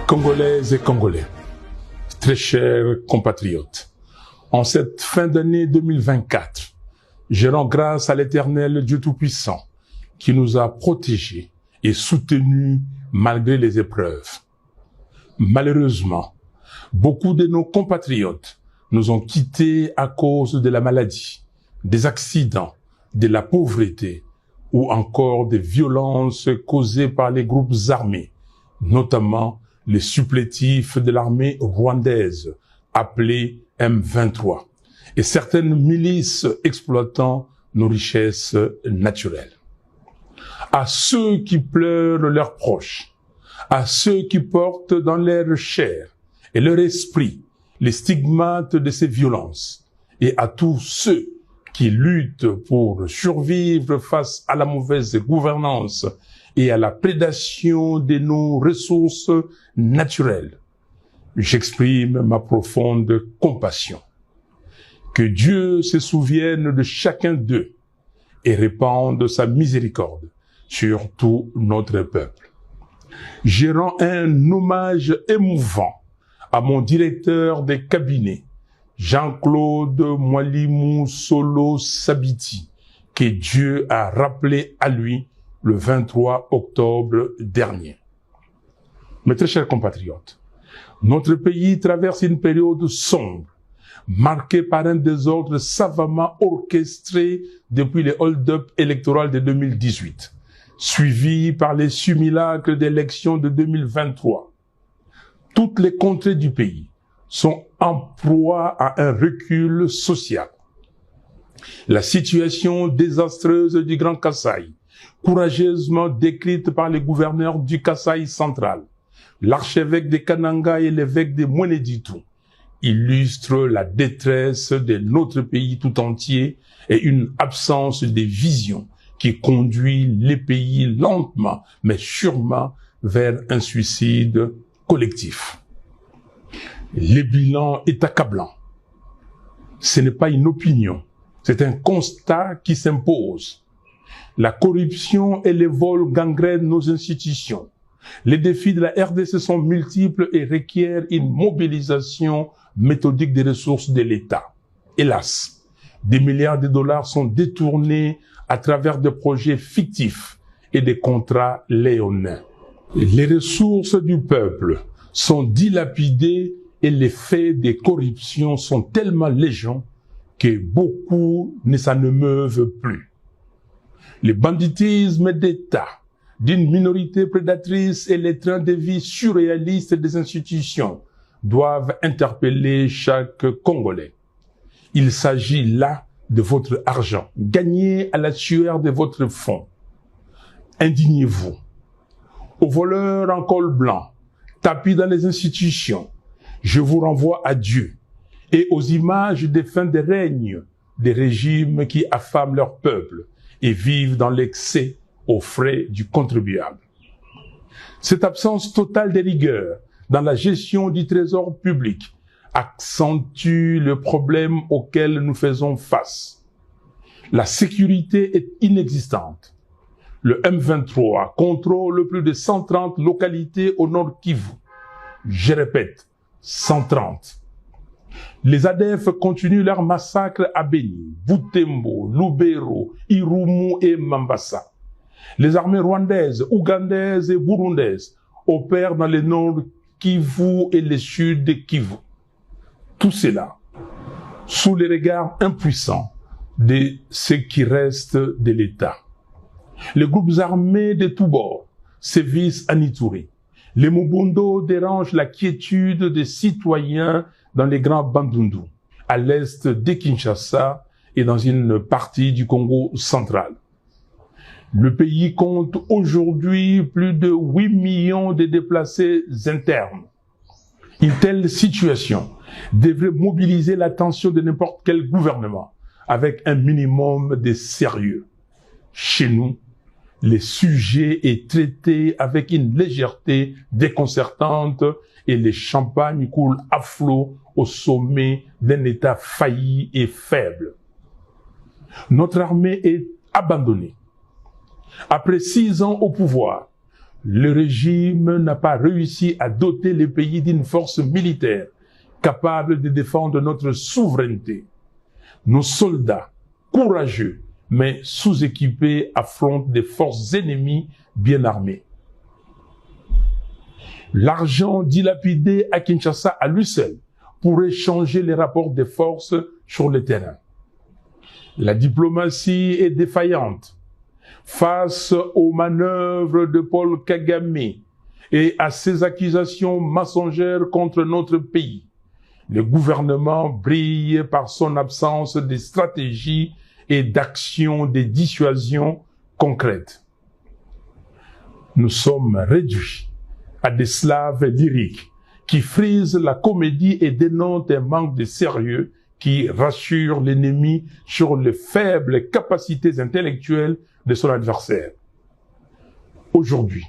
Congolaises et Congolais, très chers compatriotes, en cette fin d'année 2024, je rends grâce à l'Éternel Dieu Tout-Puissant qui nous a protégés et soutenus malgré les épreuves. Malheureusement, beaucoup de nos compatriotes nous ont quittés à cause de la maladie, des accidents, de la pauvreté ou encore des violences causées par les groupes armés, notamment les supplétifs de l'armée rwandaise, appelée M23, et certaines milices exploitant nos richesses naturelles. À ceux qui pleurent leurs proches, à ceux qui portent dans leur chair et leur esprit les stigmates de ces violences, et à tous ceux qui luttent pour survivre face à la mauvaise gouvernance et à la prédation de nos ressources naturelles, j'exprime ma profonde compassion. Que Dieu se souvienne de chacun d'eux et répande sa miséricorde sur tout notre peuple. Je rends un hommage émouvant à mon directeur de cabinet, Jean-Claude Mwalimou Solo Sabiti, que Dieu a rappelé à lui le 23 octobre dernier. Mes très chers compatriotes, notre pays traverse une période sombre, marquée par un désordre savamment orchestré depuis les hold-up électoraux de 2018, suivi par les simulacres d'élections de 2023. Toutes les contrées du pays sont en proie à un recul social. La situation désastreuse du Grand Kasaï, courageusement décrite par les gouverneurs du Kasaï central, l'archevêque de Kananga et l'évêque de Mweneditu, illustre la détresse de notre pays tout entier et une absence de vision qui conduit les pays lentement mais sûrement vers un suicide collectif. Le bilan est accablant. Ce n'est pas une opinion, c'est un constat qui s'impose. La corruption et les vols gangrènent nos institutions. Les défis de la RDC sont multiples et requièrent une mobilisation méthodique des ressources de l'État. Hélas, des milliards de dollars sont détournés à travers des projets fictifs et des contrats léonins. Les ressources du peuple sont dilapidées et les faits de corruption sont tellement légion que beaucoup ne s'en émeuvent plus. Le banditisme d'État d'une minorité prédatrice et les trains de vie surréalistes des institutions doivent interpeller chaque Congolais. Il s'agit là de votre argent, gagné à la sueur de votre fonds. Indignez-vous. Aux voleurs en col blanc, tapis dans les institutions, je vous renvoie à Dieu et aux images des fins de règne des régimes qui affament leur peuple et vivent dans l'excès aux frais du contribuable. Cette absence totale de rigueur dans la gestion du trésor public accentue le problème auquel nous faisons face. La sécurité est inexistante. Le M23 contrôle plus de 130 localités au nord Kivu. Je répète, 130. Les ADF continuent leur massacre à Beni, Butembo, Lubero, Irumu et Mambasa. Les armées rwandaises, ougandaises et burundaises opèrent dans le nord Kivu et le sud Kivu. Tout cela sous les regards impuissants de ce qui reste de l'État. Les groupes armés de tous bords sévissent à Ituri. Les Mobundo dérangent la quiétude des citoyens dans les grands Bandundu, à l'est de Kinshasa et dans une partie du Congo central. Le pays compte aujourd'hui plus de 8 millions de déplacés internes. Une telle situation devrait mobiliser l'attention de n'importe quel gouvernement avec un minimum de sérieux. Chez nous, le sujet est traité avec une légèreté déconcertante et le champagne coule à flot au sommet d'un État failli et faible. Notre armée est abandonnée. Après 6 ans au pouvoir, Le régime n'a pas réussi à doter les pays d'une force militaire capable de défendre notre souveraineté. Nos soldats, courageux, mais sous-équipés, affrontent des forces ennemies bien armées. L'argent dilapidé à Kinshasa à lui seul pourrait changer les rapports des forces sur le terrain. La diplomatie est défaillante face aux manœuvres de Paul Kagame et à ses accusations mensongères contre notre pays. Le gouvernement brille par son absence de stratégie et d'action de dissuasion concrète. Nous sommes réduits à des slaves lyriques qui frisent la comédie et dénoncent un manque de sérieux qui rassure l'ennemi sur les faibles capacités intellectuelles de son adversaire. Aujourd'hui,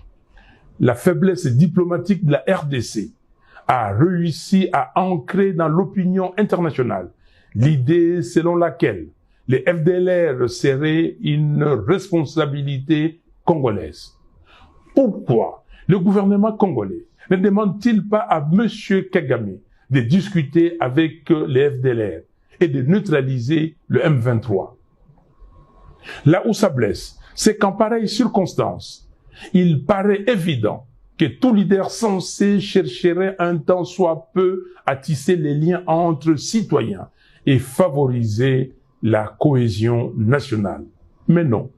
la faiblesse diplomatique de la RDC a réussi à ancrer dans l'opinion internationale l'idée selon laquelle les FDLR seraient une responsabilité congolaise. Pourquoi le gouvernement congolais ne demande-t-il pas à M. Kagame de discuter avec les FDLR et de neutraliser le M23? Là où ça blesse, c'est qu'en pareille circonstance, il paraît évident que tout leader censé chercherait un tant soit peu à tisser les liens entre citoyens et favoriser la cohésion nationale. Mais non,